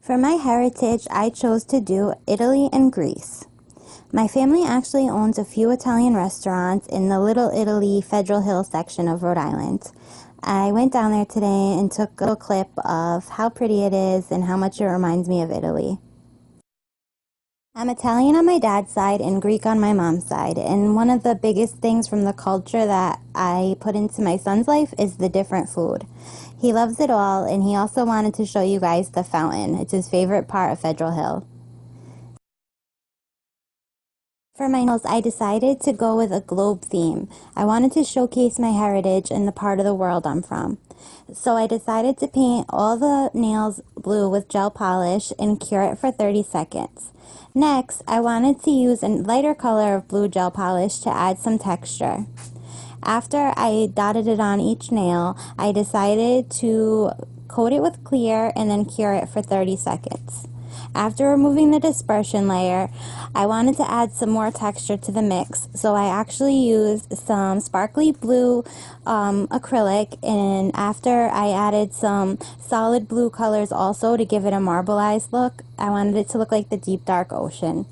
For my heritage, I chose to do Italy and Greece. My family actually owns a few Italian restaurants in the Little Italy Federal Hill section of Rhode Island. I went down there today and took a little clip of how pretty it is and how much it reminds me of Italy. I'm Italian on my dad's side and Greek on my mom's side, and one of the biggest things from the culture that I put into my son's life is the different food. He loves it all, and he also wanted to show you guys the fountain. It's his favorite part of Federal Hill. For my nails, I decided to go with a globe theme. I wanted to showcase my heritage and the part of the world I'm from. So I decided to paint all the nails blue with gel polish and cure it for 30 seconds. Next, I wanted to use a lighter color of blue gel polish to add some texture. After I dotted it on each nail, I decided to coat it with clear and then cure it for 30 seconds. After removing the dispersion layer, I wanted to add some more texture to the mix, so I actually used some sparkly blue acrylic, and after I added some solid blue colors also to give it a marbleized look. I wanted it to look like the deep dark ocean.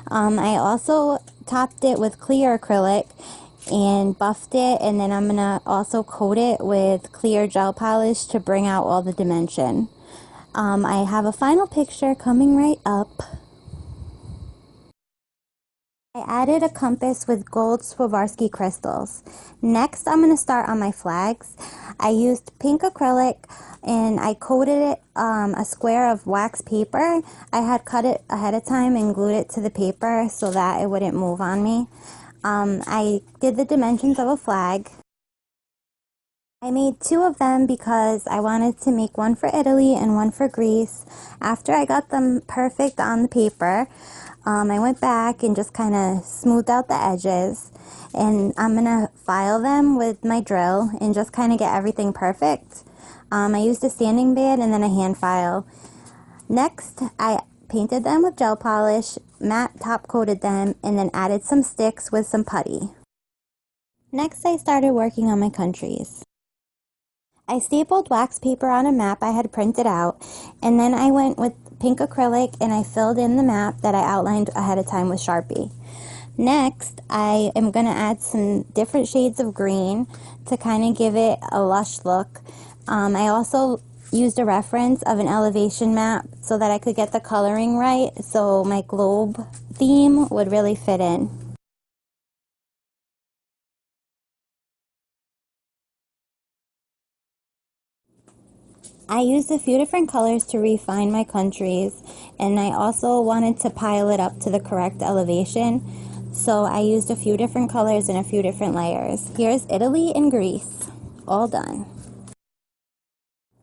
I also topped it with clear acrylic and buffed it, and then I'm gonna also coat it with clear gel polish to bring out all the dimension. I have a final picture coming right up. I added a compass with gold Swarovski crystals. Next, I'm going to start on my flags. I used pink acrylic and I coated it a square of wax paper. I had cut it ahead of time and glued it to the paper so that it wouldn't move on me. I did the dimensions of a flag. I made two of them because I wanted to make one for Italy and one for Greece. After I got them perfect on the paper, I went back and just kind of smoothed out the edges, and I'm going to file them with my drill and just kind of get everything perfect. I used a sanding band and then a hand file. Next, I painted them with gel polish, matte top coated them, and then added some sticks with some putty. Next, I started working on my countries. I stapled wax paper on a map I had printed out, and then I went with pink acrylic and I filled in the map that I outlined ahead of time with Sharpie. Next, I am going to add some different shades of green to kind of give it a lush look. I also used a reference of an elevation map so that I could get the coloring right, so my globe theme would really fit in. I used a few different colors to refine my countries, and I also wanted to pile it up to the correct elevation, so I used a few different colors and a few different layers. Here's Italy and Greece, all done.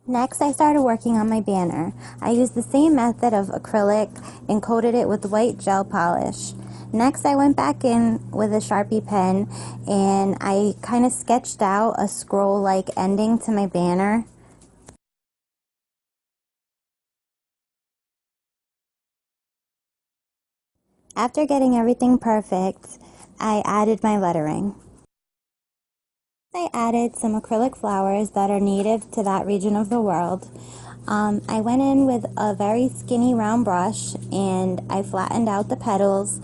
Next, I started working on my banner. I used the same method of acrylic and coated it with white gel polish. Next, I went back in with a Sharpie pen and I kind of sketched out a scroll-like ending to my banner. After getting everything perfect, I added my lettering. I added some acrylic flowers that are native to that region of the world. I went in with a very skinny round brush and I flattened out the petals.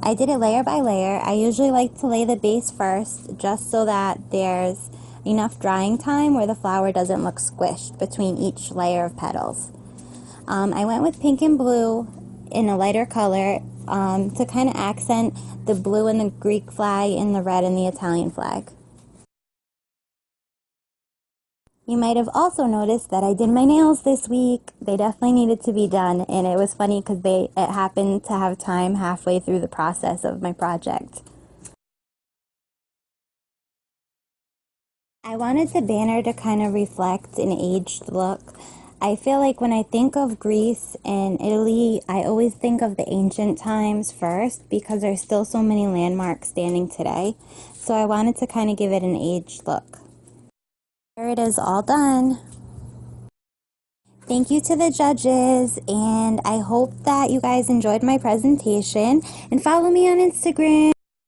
I did it layer by layer. I usually like to lay the base first just so that there's enough drying time where the flower doesn't look squished between each layer of petals. I went with pink and blue in a lighter color to kind of accent the blue in the Greek flag and the red in the Italian flag. You might have also noticed that I did my nails this week. They definitely needed to be done, and it was funny because it happened to have time halfway through the process of my project. I wanted the banner to kind of reflect an aged look. I feel like when I think of Greece and Italy, I always think of the ancient times first because there's still so many landmarks standing today. So I wanted to kind of give it an aged look. Here it is, all done. Thank you to the judges, and I hope that you guys enjoyed my presentation, and follow me on Instagram.